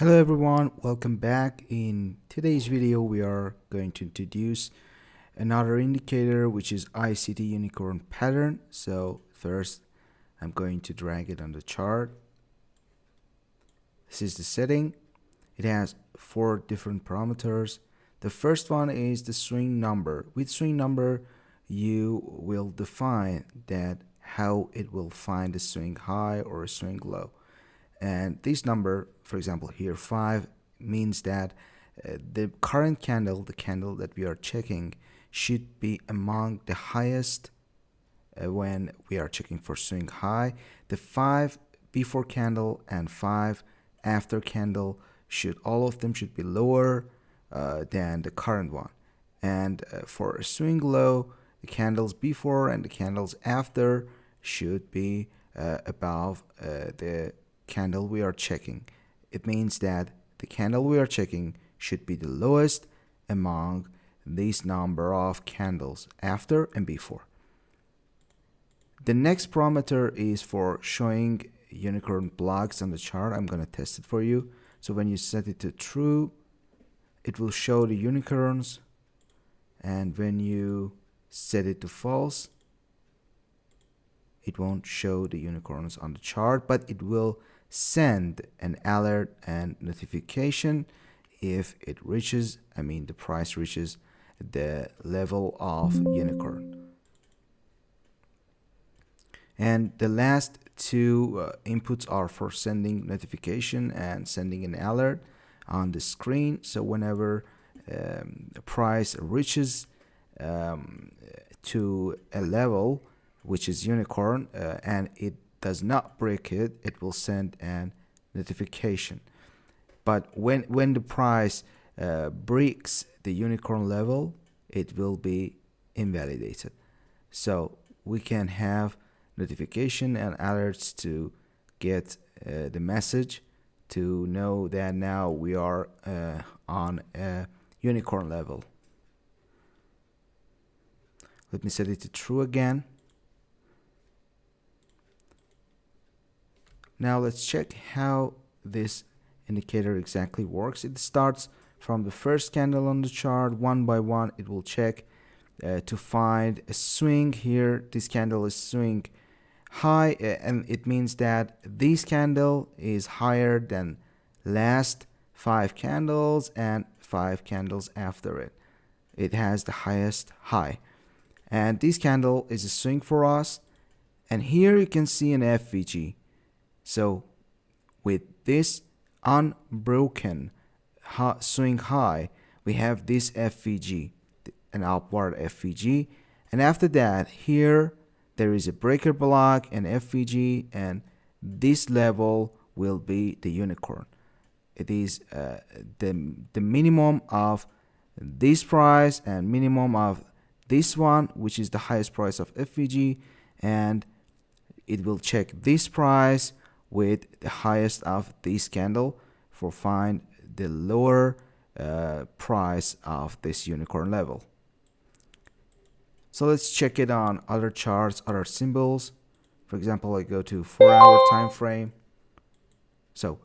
Hello everyone, welcome back. In today's video we are going to introduce another indicator which is ICT unicorn pattern. So first I'm going to drag it on the chart. This is the setting. It has 4 different parameters. The first one is the swing number. With swing number you will define that how it will find a swing high or a swing low. And this number, for example here 5, means that the current candle, the candle that we are checking, should be among the highest when we are checking for swing high. The 5 before candle and 5 after candle, all of them should be lower than the current one. And for a swing low, the candles before and the candles after should be above the candle we are checking. It means that the candle we are checking should be the lowest among this number of candles after and before. The next parameter is for showing unicorn blocks on the chart. I'm going to test it for you. So when you set it to true, it will show the unicorns, and when you set it to false, it won't show the unicorns on the chart, but it will send an alert and notification if it reaches, the price reaches the level of unicorn. And the last two inputs are for sending notification and sending an alert on the screen. So whenever the price reaches to a level which is unicorn and it does not break it, it will send an notification. But when the price breaks the unicorn level, it will be invalidated. So we can have notification and alerts to get the message to know that now we are on a unicorn level. Let me set it to true again. Now let's check how this indicator exactly works. It starts from the first candle on the chart. One by one it will check to find a swing. Here this candle is swing high, and it means that this candle is higher than last 5 candles and 5 candles after it. It has the highest high, and this candle is a swing for us. And here you can see an FVG. So with this unbroken swing high, we have this FVG, an upward FVG, and after that here there is a breaker block and FVG, and this level will be the unicorn. It is the minimum of this price and minimum of this one, which is the highest price of FVG, and it will check this price with the highest of this candle for find the lower price of this unicorn level. So let's check it on other charts, other symbols. For example, I go to 4-hour time frame. So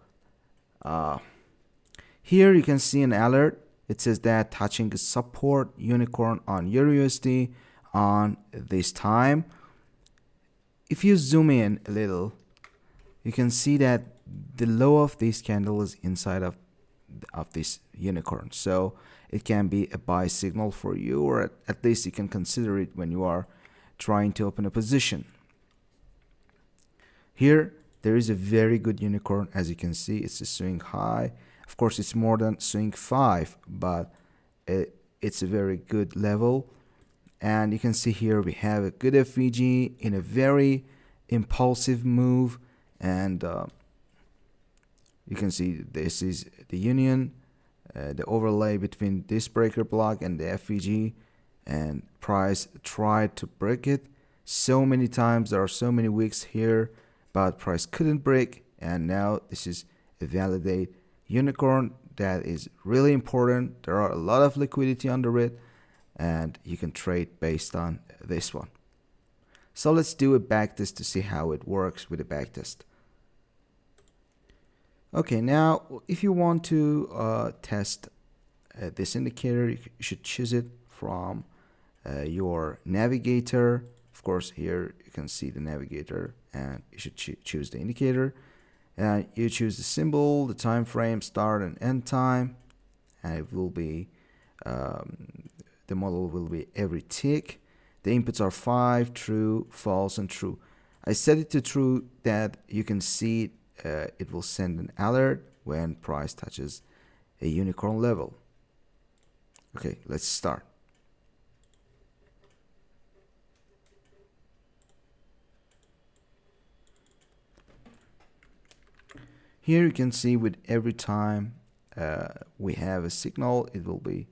here you can see an alert. It says that touching a support unicorn on EURUSD on this time. If you zoom in a little, you can see that the low of this candle is inside of this unicorn. So it can be a buy signal for you, or at least you can consider it when you are trying to open a position. Here there is a very good unicorn. As you can see, it's a swing high. Of course it's more than swing 5, but it's a very good level. And you can see here we have a good FVG in a very impulsive move. And you can see this is the union, the overlay between this breaker block and the FVG, and price tried to break it so many times. There are so many wicks here, but price couldn't break, and now this is a validate unicorn. That is really important. There are a lot of liquidity under it, and you can trade based on this one. So let's do a backtest to see how it works with a backtest. Okay, now if you want to test this indicator, you should choose it from your navigator. Of course, here you can see the navigator, and you should choose the indicator. And you choose the symbol, the time frame, start and end time, and it will be the model will be every tick. The inputs are 5, true, false, and true. I set it to true that you can see it will send an alert when price touches a unicorn level. Okay, let's start. Here you can see with every time we have a signal, it will be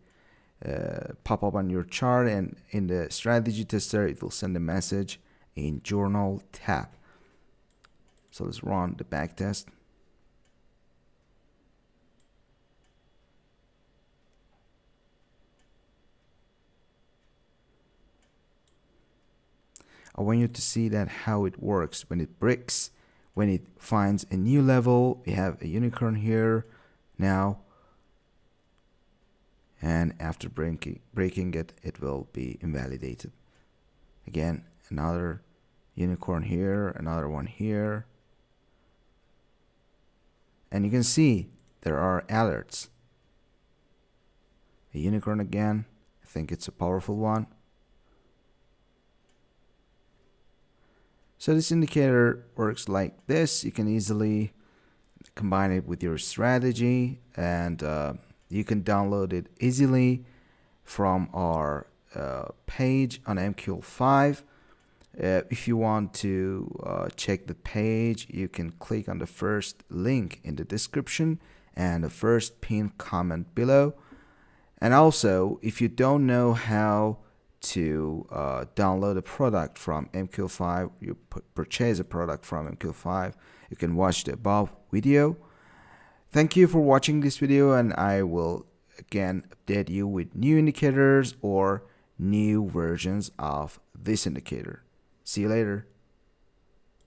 pop up on your chart, and in the strategy tester it will send a message in journal tab. So let's run the back test. I want you to see that how it works when it breaks, when it finds a new level. We have a unicorn here now, and after breaking it, it will be invalidated. Again, another unicorn here, another one here, and you can see there are alerts. A unicorn again. I think it's a powerful one. So this indicator works like this. You can easily combine it with your strategy, and you can download it easily from our page on MQ5. If you want to check the page, you can click on the first link in the description and the first pinned comment below. And also, if you don't know how to download a product from MQ5, you purchase a product from MQ5, you can watch the above video. Thank you for watching this video, and I will again update you with new indicators or new versions of this indicator. See you later.